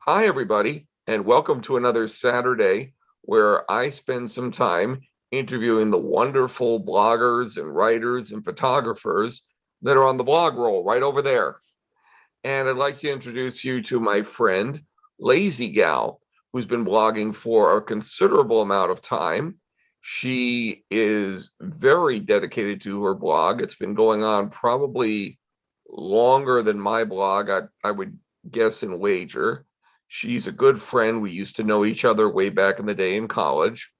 Hi, everybody, and welcome to another Saturday where I spend some time interviewing the wonderful bloggers and writers and photographers that are on the blog roll right over there. And I'd like to introduce you to my friend, Lazygal, who's been blogging for a considerable amount of time. She is very dedicated to her blog. It's been going on probably longer than my blog, I would guess and wager. She's a good friend. We used to know each other way back in the day in college.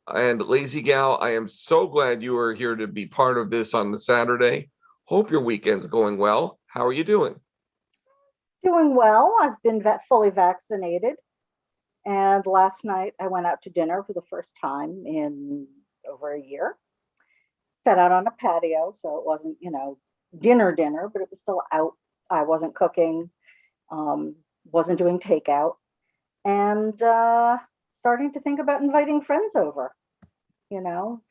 And Lazy Gal, I am so glad you are here to be part of this on the Saturday. Hope your weekend's going well. How are you doing? Doing well. I've been fully vaccinated. And last night I went out to dinner for the first time in over a year. Sat out on a patio, so it wasn't, dinner, but it was still out. I wasn't cooking, um, wasn't doing takeout, and starting to think about inviting friends over. You know,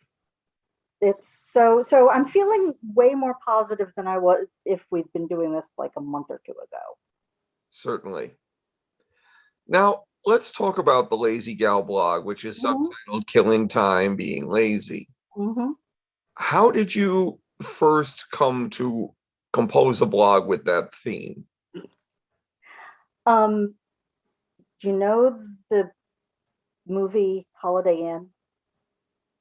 it's so I'm feeling way more positive than I was if we'd been doing this like a month or two ago. Certainly. Now, let's talk about the Lazy Gal blog, which is hmm subtitled Killing Time Being Lazy. hmm How did you first come to compose a blog with that theme? Um, do you know the movie Holiday Inn?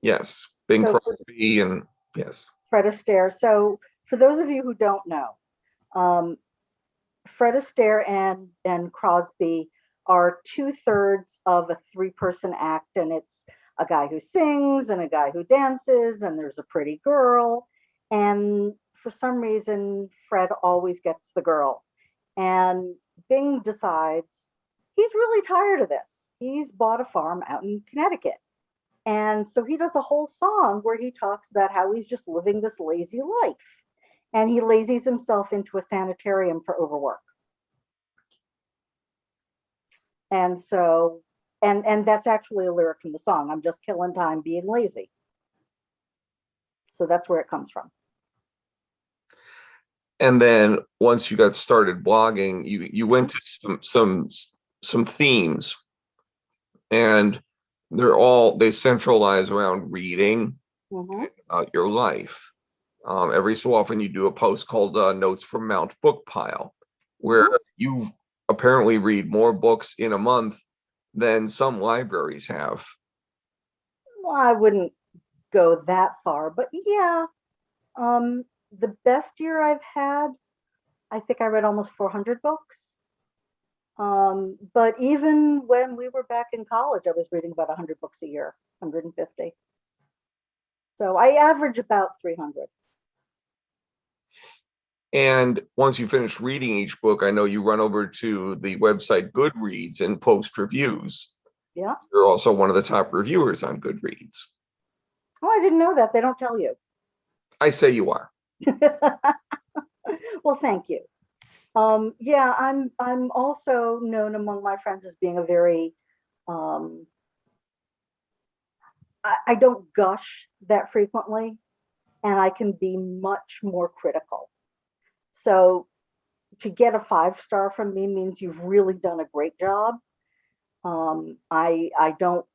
Yes, Bing So Crosby and yes. Fred Astaire. So for those of you who don't know, um, Fred Astaire and Crosby are two-thirds of a three-person act, and it's a guy who sings and a guy who dances, and there's a pretty girl. And for some reason, Fred always gets the girl. And Bing decides he's really tired of this. He's bought a farm out in Connecticut. And so he does a whole song where he talks about how he's just living this lazy life. And he lazies himself into a sanitarium for overwork. And so, and that's actually a lyric from the song. I'm just killing time being lazy. So that's where it comes from. And then once you got started blogging, you went to some themes, and they centralize around reading Mm-hmm. your life. Every so often you do a post called Notes from Mount Bookpile, where Mm-hmm. you apparently read more books in a month than some libraries have. Well, I wouldn't go that far, but yeah, the best year I've had, I think I read almost 400 books. But even when we were back in college, I was reading about 100 books a year, 150. So I average about 300. And once you finish reading each book, I know you run over to the website Goodreads and post reviews. Yeah. You're also one of the top reviewers on Goodreads. Oh, I didn't know that. They don't tell you. I say you are. Well, thank you. Yeah, I'm also known among my friends as being a very um, I don't gush that frequently, and I can be much more critical. So to get a 5 star from me means you've really done a great job. I don't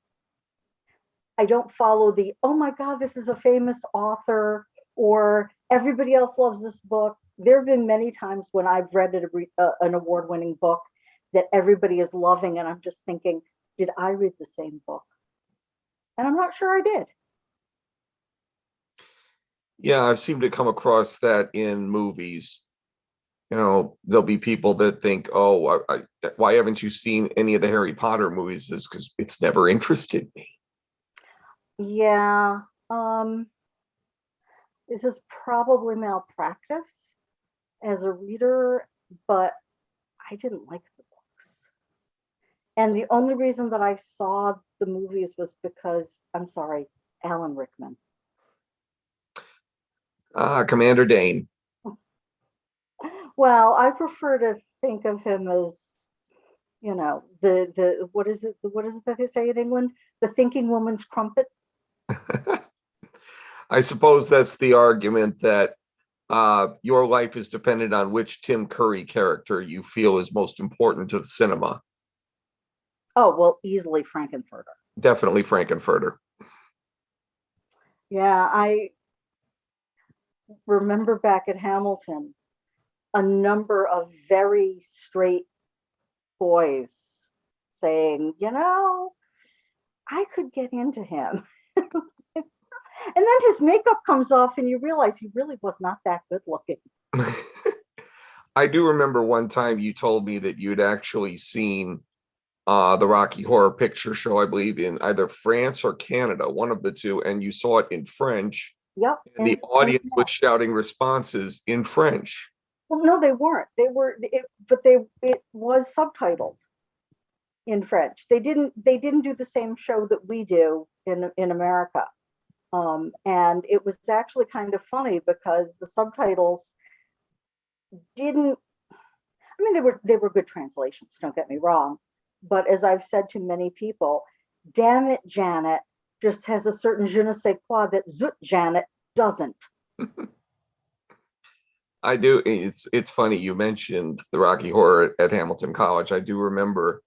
follow the, oh my God, this is a famous author, or everybody else loves this book. There have been many times when I've read an award winning book that everybody is loving, and I'm just thinking, did I read the same book? And I'm not sure I did. Yeah, I've seemed to come across that in movies. There'll be people that think, oh, why haven't you seen any of the Harry Potter movies? Is because it's never interested me. Yeah, um, this is probably malpractice as a reader, but I didn't like the books. And the only reason that I saw the movies was because, I'm sorry, Alan Rickman. Commander Dane. Well, I prefer to think of him as, the what is it that they say in England? The thinking woman's crumpet. I suppose that's the argument that your life is dependent on which Tim Curry character you feel is most important to the cinema. Oh, well, easily Frankenfurter. Definitely Frankenfurter. Yeah, I remember back at Hamilton, a number of very straight boys saying, I could get into him. And then his makeup comes off, and you realize he really was not that good looking. I do remember one time you told me that you'd actually seen the Rocky Horror Picture Show, I believe, in either France or Canada, one of the two, and you saw it in French, Yep. and the And audience was shouting responses in French. well, no, they weren't. But it was subtitled in French. They didn't do the same show that we do in America. And it was actually kind of funny because the subtitles didn't. I mean, they were good translations. Don't get me wrong, but as I've said to many people, damn it, Janet just has a certain je ne sais quoi that Zoot Janet doesn't. I do. It's funny you mentioned the Rocky Horror at Hamilton College. I do remember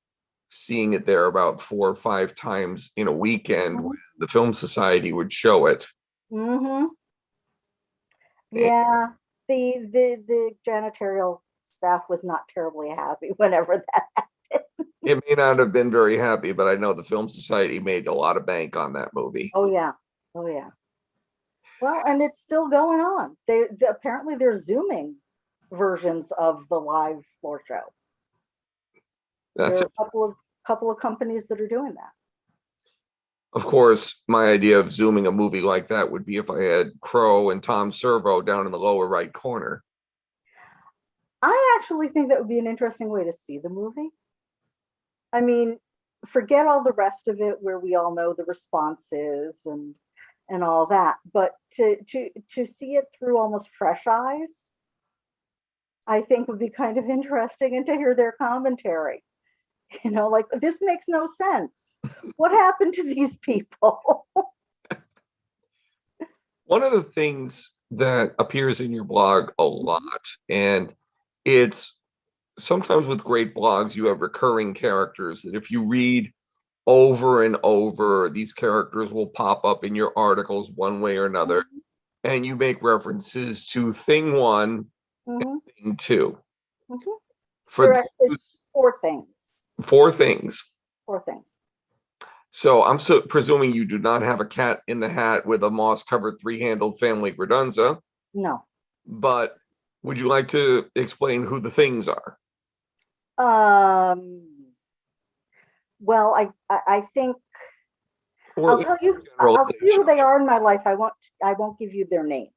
seeing it there about 4 or 5 times in a weekend when the Film Society would show it. Mm-hmm. And Yeah, the janitorial staff was not terribly happy whenever that. it may not have been very happy, but I know the Film Society made a lot of bank on that movie. Oh yeah, oh yeah. Well, and it's still going on. They apparently they're zooming versions of the live floor show. There That's are it. a couple of companies that are doing that. Of course, my idea of zooming a movie like that would be if I had Crow and Tom Servo down in the lower right corner. I actually think that would be an interesting way to see the movie. I mean, forget all the rest of it where we all know the responses and all that, but to see it through almost fresh eyes, I think would be kind of interesting, and to hear their commentary. Like, this makes no sense. What happened to these people? One of the things that appears in your blog a lot, and it's sometimes with great blogs, you have recurring characters that if you read over and over, these characters will pop up in your articles one way or another, and you make references to thing one, Mhm, thing two. mhm. For There are actually those four things. four things. Four things. So I'm presuming you do not have a cat in the hat with a moss-covered three-handled family Gradunza, No. but would you like to explain who the things are? Um, well, I think Or I'll at least tell you I'll tell you generalization. who they are in my life. I won't give you their names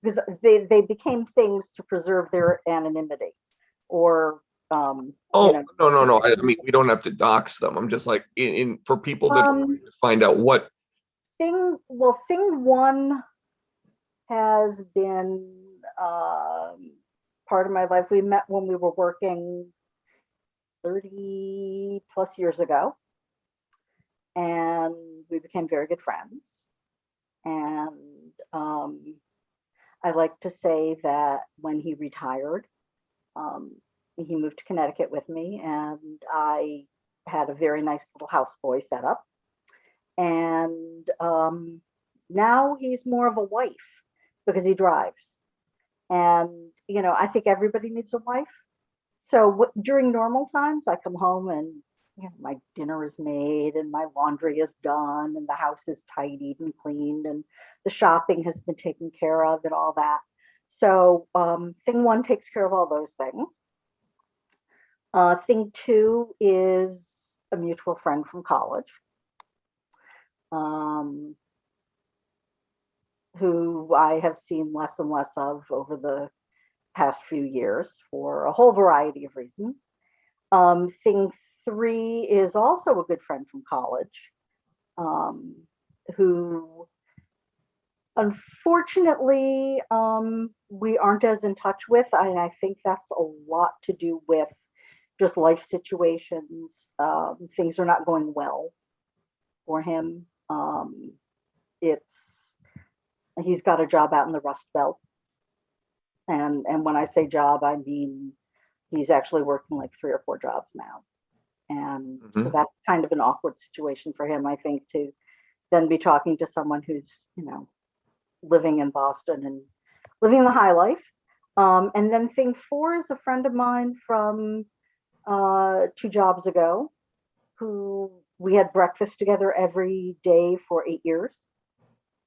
because they became things to preserve their anonymity, or Oh, no. I mean, we don't have to dox them. I'm just like in for people that are um trying to find out what. thing one has been part of my life. We met when we were working 30 plus years ago, and we became very good friends. And I like to say that when he retired, um, he moved to Connecticut with me, and I had a very nice little houseboy set up. And now he's more of a wife because he drives. And, I think everybody needs a wife. So during normal times, I come home and my dinner is made and my laundry is done and the house is tidied and cleaned and the shopping has been taken care of and all that. So thing one takes care of all those things. Thing two is a mutual friend from college, um, who I have seen less and less of over the past few years for a whole variety of reasons. Thing three is also a good friend from college, um, who unfortunately we aren't as in touch with. I think that's a lot to do with just life situations. Things are not going well for him. It's He's got a job out in the Rust Belt, and when I say job, I mean he's actually working like 3 or 4 jobs now, And so Mhm. that's kind of an awkward situation for him, I think, to then be talking to someone who's, living in Boston and living the high life. And then thing four is a friend of mine from 2 jobs ago, who we had breakfast together every day for 8 years,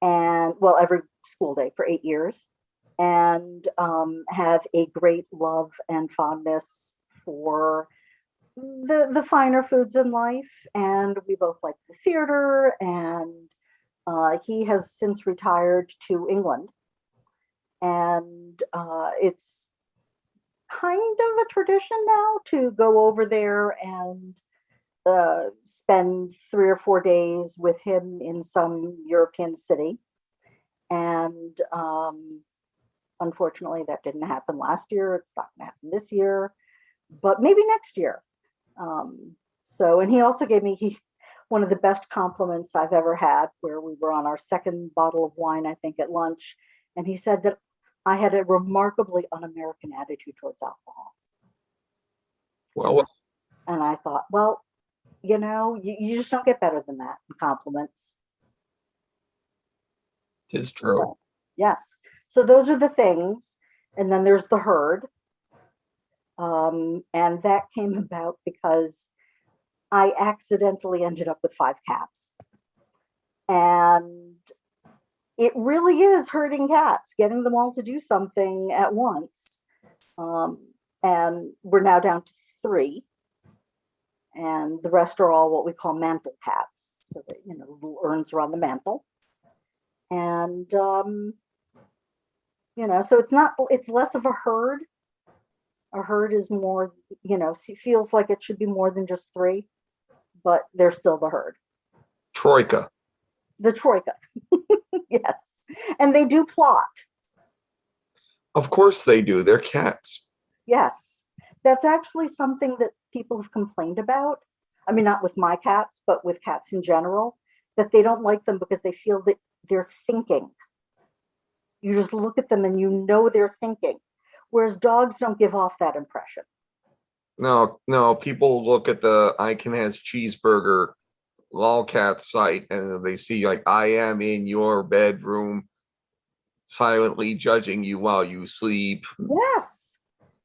and well, every school day for 8 years, and have a great love and fondness for the finer foods in life. And we both like the theater, and he has since retired to England, and it's kind of a tradition now to go over there and spend 3 or 4 days with him in some European city. And unfortunately, that didn't happen last year. It's not going to happen this year, but maybe next year. And he also gave me one of the best compliments I've ever had, where we were on our second bottle of wine, I think, at lunch. And he said that I had a remarkably un-American attitude towards alcohol. Well, And I thought, well, you just don't get better than that in compliments. it is true. So, yes. So those are the things. And then there's the herd. And that came about because I accidentally ended up with 5 cats. And it really is herding cats, getting them all to do something at once. And we're now down to 3. And the rest are all what we call mantle cats. So that, little urns around the mantle. And, so it's less of a herd. A herd is more, feels like it should be more than just 3, but they're still the herd. Troika. The troika. Yes. And they do plot. Of course they do. They're cats. Yes. That's actually something that people have complained about. I mean, not with my cats, but with cats in general, that they don't like them because they feel that they're thinking. You just look at them and they're thinking. Whereas dogs don't give off that impression. No, people look at the I Can Has Cheeseburger lolcat site and they see, like, I am in your bedroom silently judging you while you sleep. Yes,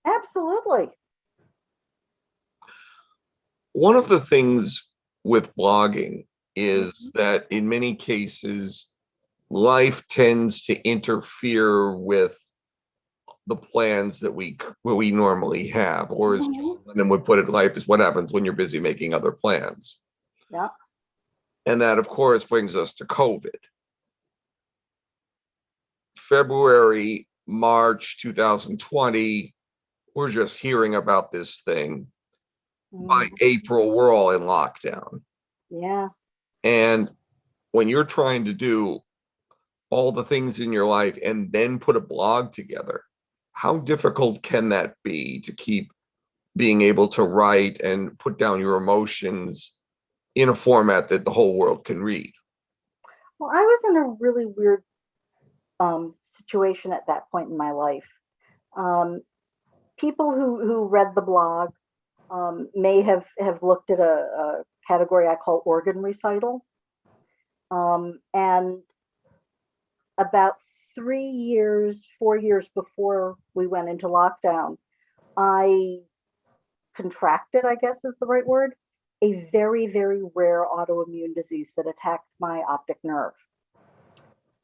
absolutely. One of the things with blogging is Mhm. that in many cases, life tends to interfere with the plans that we normally have, or as Mhm. John Lennon would put it, life is what happens when you're busy making other plans. Yeah. And that, of course, brings us to COVID. February, March 2020, we're just hearing about this thing. By Mhm. April, we're all in lockdown. Yeah. And when you're trying to do all the things in your life and then put a blog together, how difficult can that be to keep being able to write and put down your emotions in a format that the whole world can read? Well, I was in a really weird situation at that point in my life. Um, People who read the blog may have looked at a category I call organ recital. And about 3 years, 4 years before we went into lockdown, I contracted, I guess is the right word, a very, very rare autoimmune disease that attacked my optic nerve.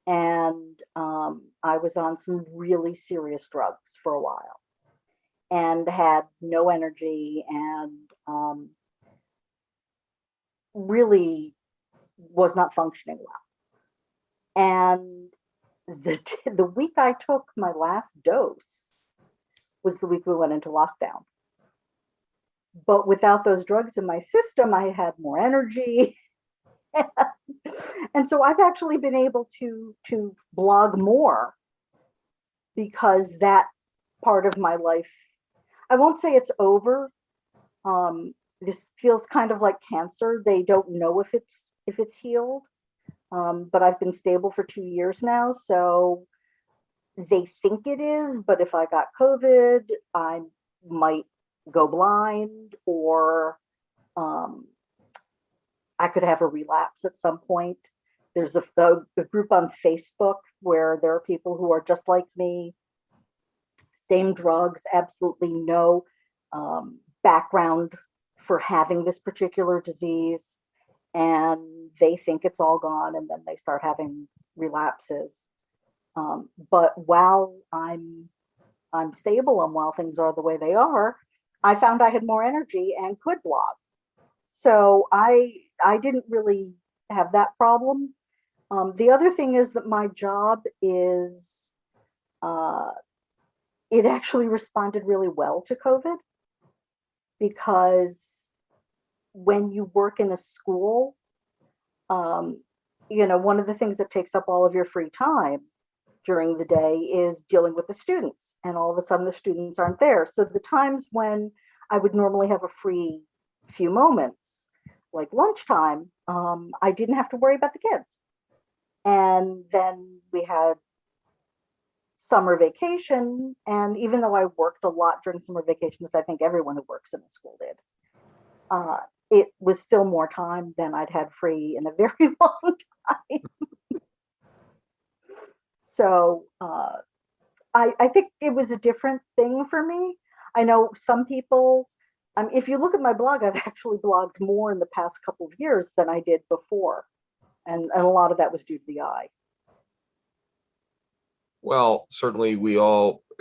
And I was on some really serious drugs for a while and had no energy, and really was not functioning well. And the week I took my last dose was the week we went into lockdown. But without those drugs in my system, I had more energy. And so I've actually been able to blog more because that part of my life, I won't say it's over. This feels kind of like cancer. They don't know if it's healed. But I've been stable for 2 years now, so they think it is. But if I got COVID, I might go blind, or um, I could have a relapse at some point. There's a group on Facebook where there are people who are just like me, same drugs, absolutely no background for having this particular disease, and they think it's all gone, and then they start having relapses. But while I'm stable and while things are the way they are, I found I had more energy and could blog. So I didn't really have that problem. The other thing is that my job is uh, it actually responded really well to COVID, because when you work in a school, um, one of the things that takes up all of your free time during the day is dealing with the students. And all of a sudden, the students aren't there. So the times when I would normally have a free few moments, like lunchtime, I didn't have to worry about the kids. And then we had summer vacation. And even though I worked a lot during summer vacations, I think everyone who works in a school did, uh, it was still more time than I'd had free in a very long time. So I think it was a different thing for me. I know some people, if you look at my blog, I've actually blogged more in the past couple of years than I did before. And a lot of that was due to the eye. Well, certainly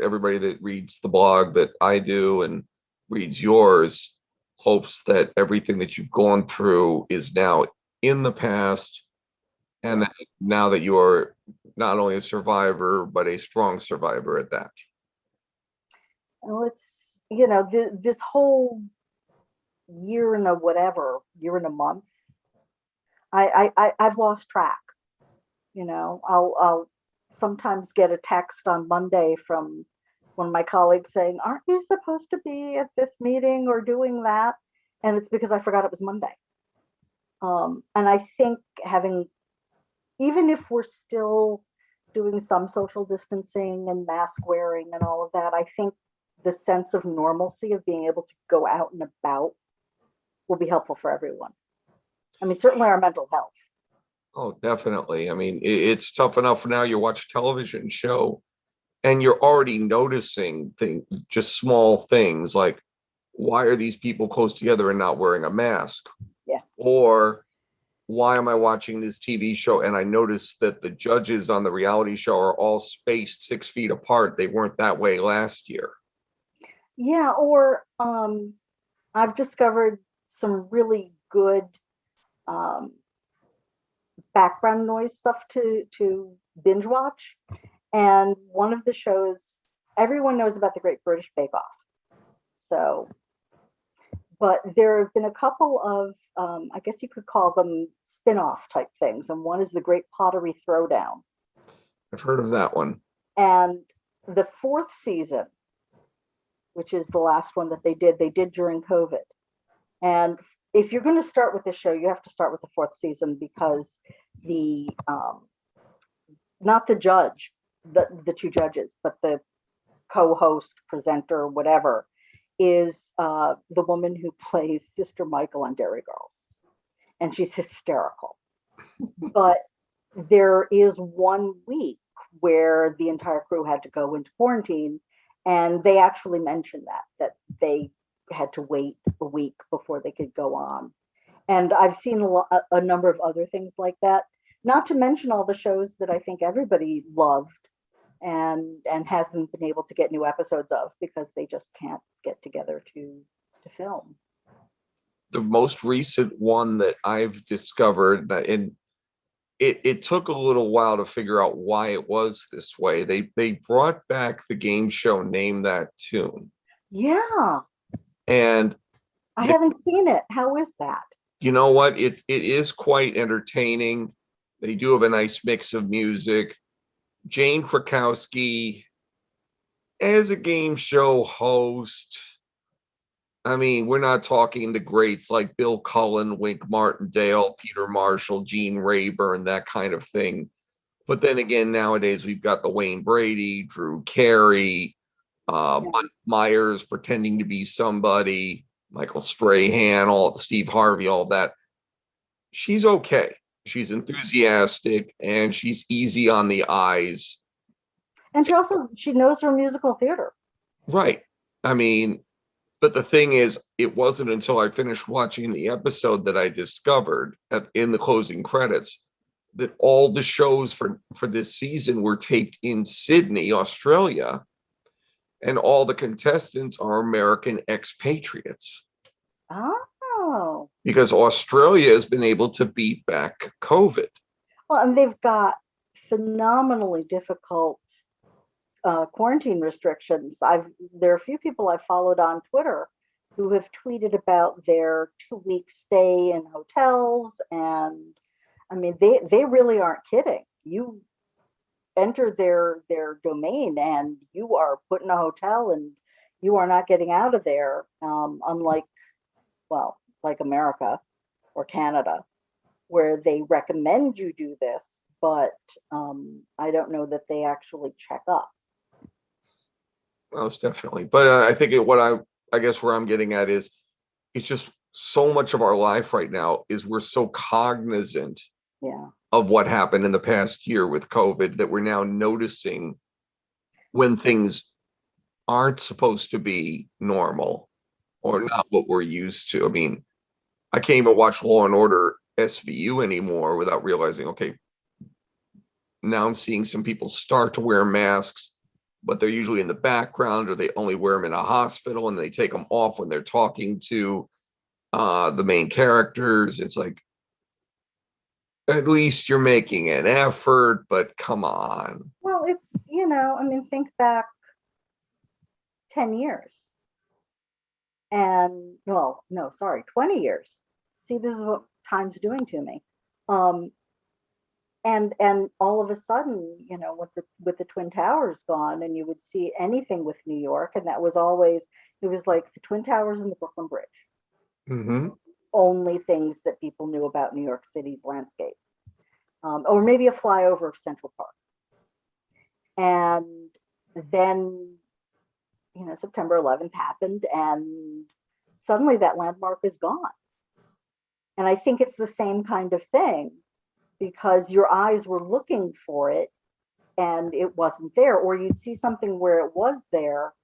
everybody that reads the blog that I do and reads yours hopes that everything that you've gone through is now in the past, and that now that you are not only a survivor, but a strong survivor at that. Well, it's, this whole year and a month, I've lost track. I'll sometimes get a text on Monday from one of my colleagues saying, "Aren't you supposed to be at this meeting or doing that?" And it's because I forgot it was Monday. And I think even if we're still doing some social distancing and mask wearing and all of that, I think the sense of normalcy of being able to go out and about will be helpful for everyone. I mean, certainly our mental health. Oh, definitely. I mean, it's tough enough now. You watch a television show and you're already noticing things, just small things like, why are these people close together and not wearing a mask? Yeah. Or why am I watching this TV show and I notice that the judges on the reality show are all spaced 6 feet apart? They weren't that way last year. Yeah, or I've discovered some really good um, background noise stuff to binge watch. And one of the shows, everyone knows about the Great British Bake Off. So, but there have been a couple of, I guess you could call them spin-off type things. And one is the Great Pottery Throwdown. I've heard of that one. And the fourth season, which is the last one that they did during COVID. And if you're going to start with this show, you have to start with the fourth season, because the not the judge, the two judges, but the co-host, presenter, whatever, is the woman who plays Sister Michael on Dairy Girls, and she's hysterical. But there is 1 week where the entire crew had to go into quarantine, and they actually mentioned that they had to wait a week before they could go on. And I've seen a number of other things like that, not to mention all the shows that I think everybody loved and hasn't been able to get new episodes of because they just can't get together to film. The most recent one that I've discovered, and it took a little while to figure out why it was this way. They brought back the game show Name That Tune. Yeah. And I haven't seen it. How is that? You know what? It is quite entertaining. They do have a nice mix of music. Jane Krakowski as a game show host. I mean, we're not talking the greats like Bill Cullen, Wink Martindale, Peter Marshall, Gene Rayburn, that kind of thing. But then again, nowadays we've got the Wayne Brady, Drew Carey, Myers pretending to be somebody. Michael Strahan, all Steve Harvey, all that. She's okay. She's enthusiastic and she's easy on the eyes. And she knows her musical theater. Right. I mean, but the thing is, it wasn't until I finished watching the episode that I discovered in the closing credits that all the shows for this season were taped in Sydney, Australia, and all the contestants are American expatriates. Oh. Because Australia has been able to beat back COVID. Well, and they've got phenomenally difficult quarantine restrictions. There are a few people I've followed on Twitter who have tweeted about their 2-week stay in hotels, and I mean they really aren't kidding. You enter their domain and you are put in a hotel and you are not getting out of there. Unlike, well, like America or Canada, where they recommend you do this, but I don't know that they actually check up. Most definitely. But I think I guess where I'm getting at is it's just so much of our life right now is we're so cognizant of what happened in the past year with COVID that we're now noticing when things aren't supposed to be normal or not what we're used to. I mean, I can't even watch Law and Order SVU anymore without realizing, okay, now I'm seeing some people start to wear masks, but they're usually in the background, or they only wear them in a hospital and they take them off when they're talking to the main characters. It's like, at least you're making an effort, but come on. Well, it's, I mean, think back 10 years. And, well, no, sorry, 20 years. See, this is what time's doing to me. And all of a sudden, with the Twin Towers gone, and you would see anything with New York, and that was always, it was like the Twin Towers and the Brooklyn Bridge. Mm-hmm. Only things that people knew about New York City's landscape, or maybe a flyover of Central Park. And then, September 11th happened, and suddenly that landmark is gone. And I think it's the same kind of thing, because your eyes were looking for it and it wasn't there, or you'd see something where it was there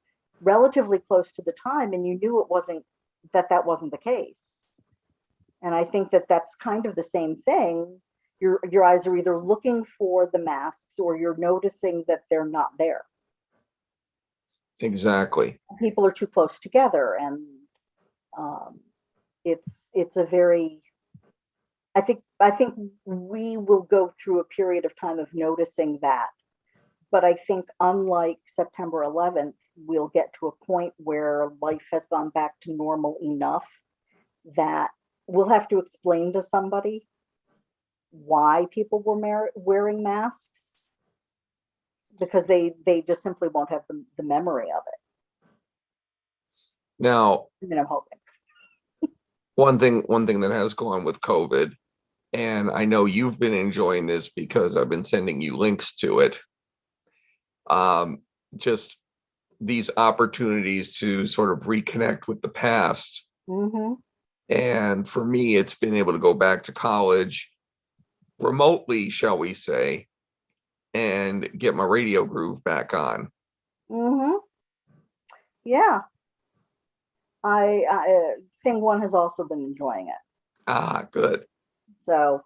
relatively close to the time and you knew it wasn't, that wasn't the case. And I think that that's kind of the same thing. Your eyes are either looking for the masks or you're noticing that they're not there. Exactly. People are too close together, and it's a very, I think we will go through a period of time of noticing that. But I think unlike September 11th, we'll get to a point where life has gone back to normal enough that we'll have to explain to somebody why people were wearing masks, because they just simply won't have the memory of it. Now, I'm hoping. one thing that has gone with COVID, and I know you've been enjoying this because I've been sending you links to it, just these opportunities to sort of reconnect with the past. Mm-hmm. And for me, it's been able to go back to college remotely, shall we say, and get my radio groove back on. Mm-hmm. Yeah. I Thing One has also been enjoying it. Ah, good. So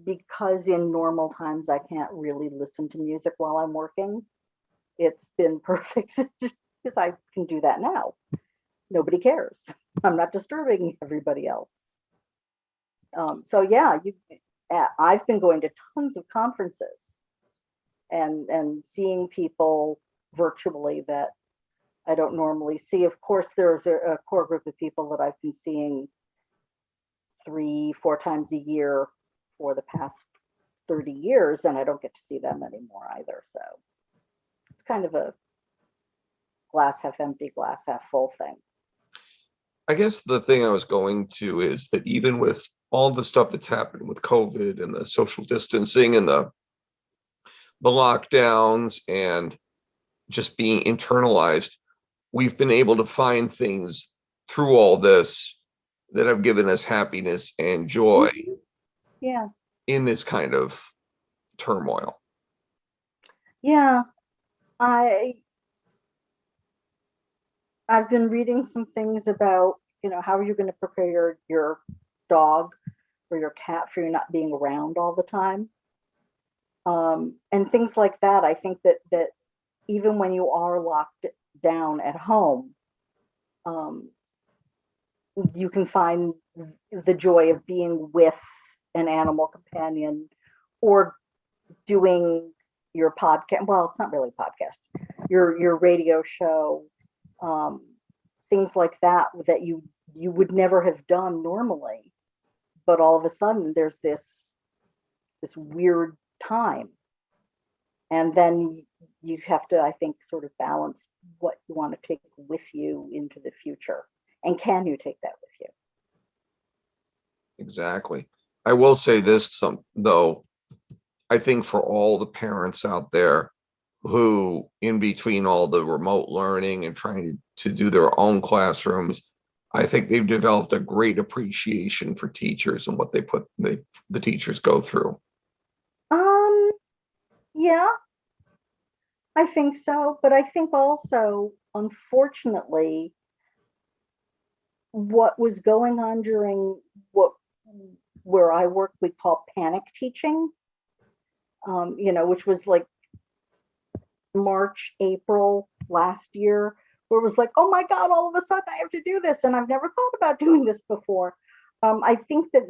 because in normal times I can't really listen to music while I'm working, it's been perfect because I can do that now. Nobody cares. I'm not disturbing everybody else. So yeah, I've been going to tons of conferences and seeing people virtually that I don't normally see. Of course, there's a core group of people that I've been seeing 3-4 times a year for the past 30 years, and I don't get to see them anymore either. So it's kind of a glass half empty, glass half full thing. I guess the thing I was going to is that even with all the stuff that's happened with COVID and the social distancing and the lockdowns and just being internalized, we've been able to find things through all this that have given us happiness and joy Yeah. in this kind of turmoil. Yeah. I I've been reading some things about, how are you going to prepare your dog or your cat for you not being around all the time, and things like that. I think that even when you are locked down at home, um, you can find the joy of being with an animal companion or doing your podcast. Well, it's not really a podcast. Your radio show, um, things like that that you would never have done normally, but all of a sudden there's this weird time, and then you have to, I think, sort of balance what you want to take with you into the future, and can you take that with you? Exactly. I will say this, though, I think for all the parents out there who, in between all the remote learning and trying to do their own classrooms, I think they've developed a great appreciation for teachers and what the teachers go through. Yeah, I think so, but I think also, unfortunately, what was going on during what where I work, we call panic teaching, which was like March, April last year, where it was like, oh my God, all of a sudden I have to do this, and I've never thought about doing this before. I think that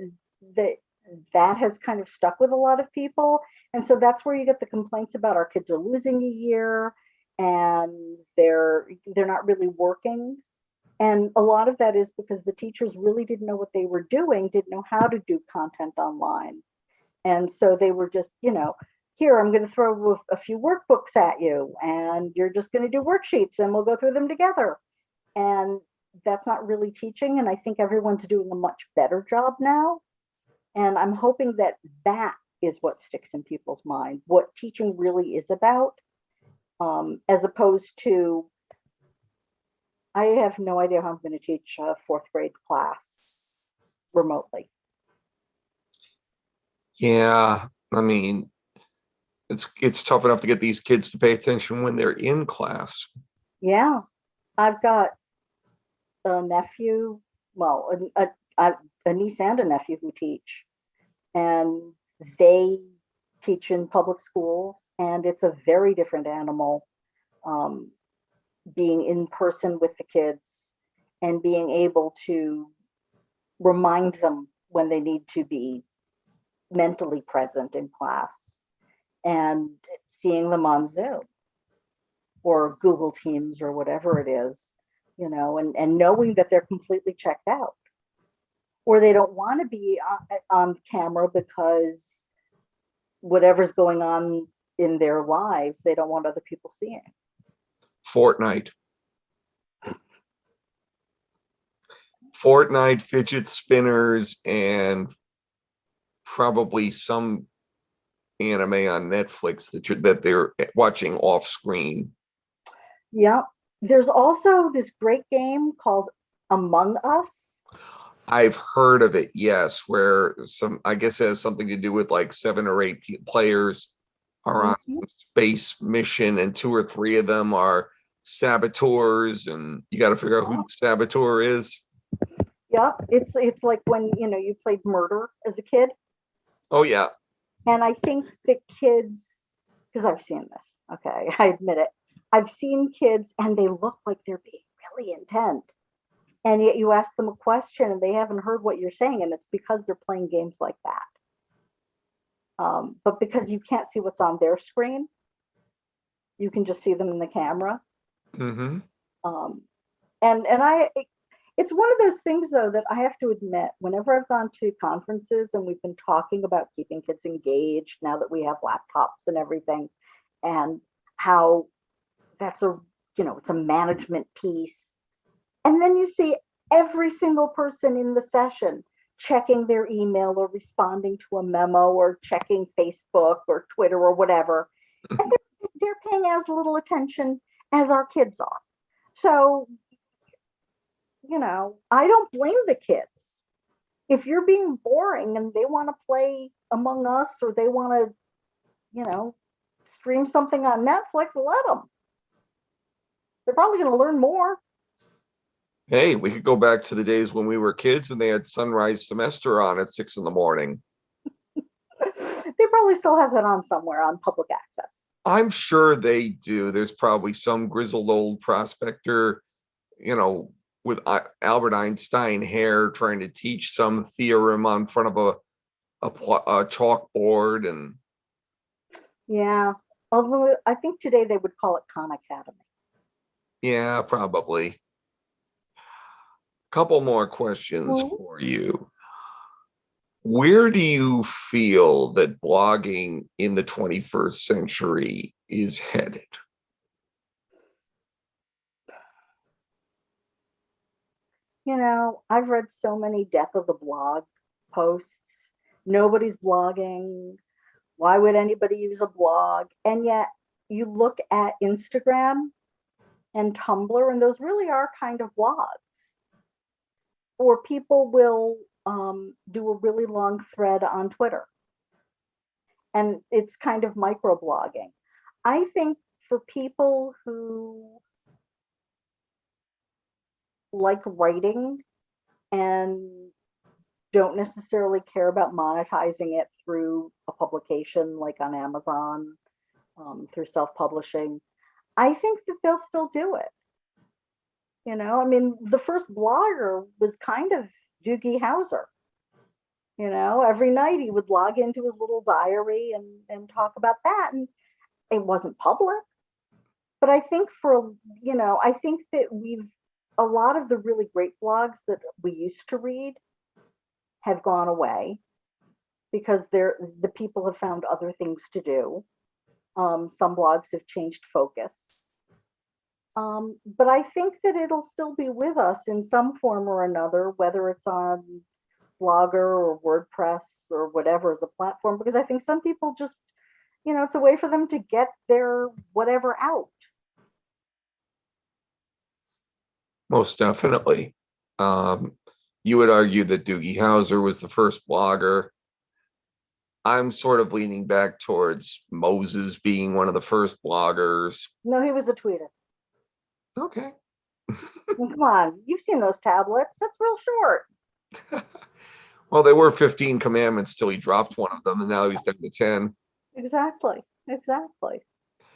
that has kind of stuck with a lot of people, and so that's where you get the complaints about our kids are losing a year, and they're not really working. And a lot of that is because the teachers really didn't know what they were doing, didn't know how to do content online. And so they were just, here, I'm going to throw a few workbooks at you, and you're just going to do worksheets, and we'll go through them together. And that's not really teaching. And I think everyone's doing a much better job now. And I'm hoping that that is what sticks in people's mind, what teaching really is about, as opposed to, I have no idea how I'm going to teach a fourth grade class remotely. Yeah, I mean, it's tough enough to get these kids to pay attention when they're in class. Yeah, I've got a nephew, well, a niece and a nephew who teach, and they teach in public schools, and it's a very different animal, um, being in person with the kids and being able to remind them when they need to be mentally present in class, and seeing them on Zoom or Google Teams or whatever it is, and knowing that they're completely checked out, or they don't want to be on camera because whatever's going on in their lives, they don't want other people seeing. Fortnite, fidget spinners, and probably some anime on Netflix that they're watching off screen. Yeah. There's also this great game called Among Us. I've heard of it, yes, where I guess it has something to do with like 7 or 8 players are on some space mission, and 2 or 3 of them are saboteurs, and you got to figure out who the saboteur is. Yeah, it's like when you played Murder as a kid. Oh yeah. And I think the kids, because I've seen this, okay, I admit it. I've seen kids and they look like they're being really intent. And yet you ask them a question and they haven't heard what you're saying, and it's because they're playing games like that. But because you can't see what's on their screen, you can just see them in the camera. Mm-hmm. And it's one of those things, though, that I have to admit, whenever I've gone to conferences and we've been talking about keeping kids engaged now that we have laptops and everything, and how that's it's a management piece. And then you see every single person in the session checking their email or responding to a memo or checking Facebook or Twitter or whatever. And they're paying as little attention as our kids are. So, I don't blame the kids. If you're being boring and they want to play Among Us or they want to, stream something on Netflix, let them. They're probably going to learn more. Hey, we could go back to the days when we were kids and they had Sunrise Semester on at 6 in the morning. They probably still have that on somewhere on public access. I'm sure they do. There's probably some grizzled old prospector, with Albert Einstein hair trying to teach some theorem on front of a chalkboard. And Yeah. Although I think today they would call it Khan Academy. yeah, probably. Couple more questions Mhm. for you. Where do you feel that blogging in the 21st century is headed? I've read so many death of the blog posts. Nobody's blogging. Why would anybody use a blog? And yet you look at Instagram and Tumblr, and those really are kind of blogs. Or people will do a really long thread on Twitter, and it's kind of microblogging. I think for people who like writing and don't necessarily care about monetizing it through a publication like on Amazon, through self-publishing, I think that they'll still do it. I mean, the first blogger was kind of Doogie Howser. Every night he would log into his little diary and talk about that, and it wasn't public. But I think I think that a lot of the really great blogs that we used to read have gone away because the people have found other things to do. Some blogs have changed focus. But I think that it'll still be with us in some form or another, whether it's on Blogger or WordPress or whatever as a platform, because I think some people just, it's a way for them to get their whatever out. Most definitely. You would argue that Doogie Howser was the first blogger. I'm sort of leaning back towards Moses being one of the first bloggers. No, he was a tweeter. Okay. Come on, you've seen those tablets. That's real short. Well, they were 15 commandments till he dropped one of them, and now he's down to 10. Exactly.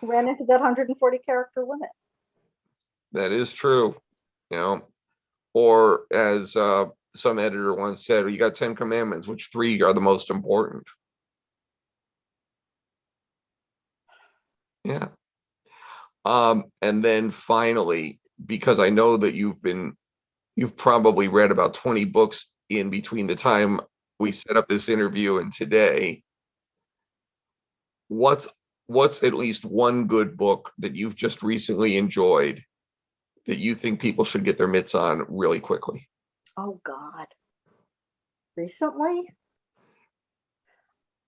Ran into that 140 character limit. That is true. Or as some editor once said, you got 10 commandments, which 3 are the most important? Yeah. And then finally, because I know that you've probably read about 20 books in between the time we set up this interview and today. What's at least one good book that you've just recently enjoyed that you think people should get their mitts on really quickly? Oh God. Recently?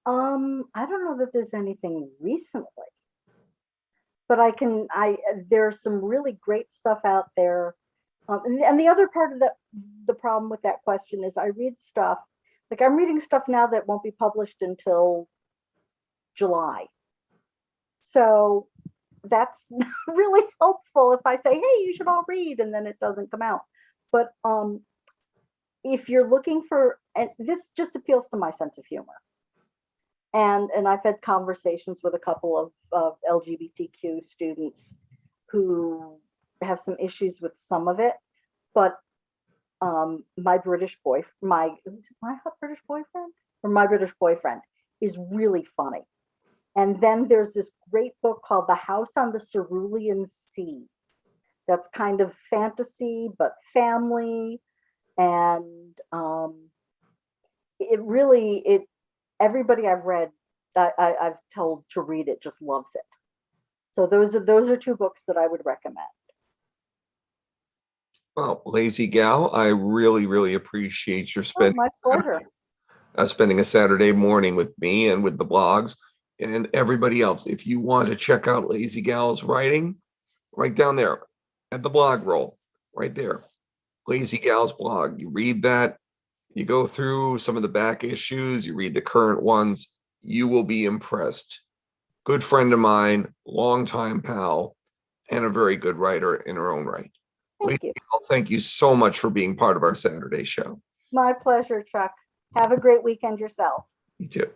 I don't know that there's anything recently, but there's some really great stuff out there. And the other part of the problem with that question is I read stuff, like I'm reading stuff now that won't be published until July. So that's really helpful if I say, hey, you should all read, and then it doesn't come out. But if you're looking for, and this just appeals to my sense of humor. And I've had conversations with a couple of LGBTQ students who have some issues with some of it, but my British boyfriend is really funny. And then there's this great book called The House on the Cerulean Sea. That's kind of fantasy, but family. And everybody I've read, I've told to read it, just loves it. So those are 2 books that I would recommend. Well, Lazygal, I really, really appreciate your My pleasure. spending a Saturday morning with me and with the blogs and everybody else. If you want to check out Lazygal's writing, right down there, at the blog roll right there. Lazygal's blog. You read that, you go through some of the back issues, you read the current ones, you will be impressed. Good friend of mine, longtime pal, and a very good writer in her own right. Thank you. Lazygal, thank you so much for being part of our Saturday show. My pleasure, Chuck. Have a great weekend yourself. You too.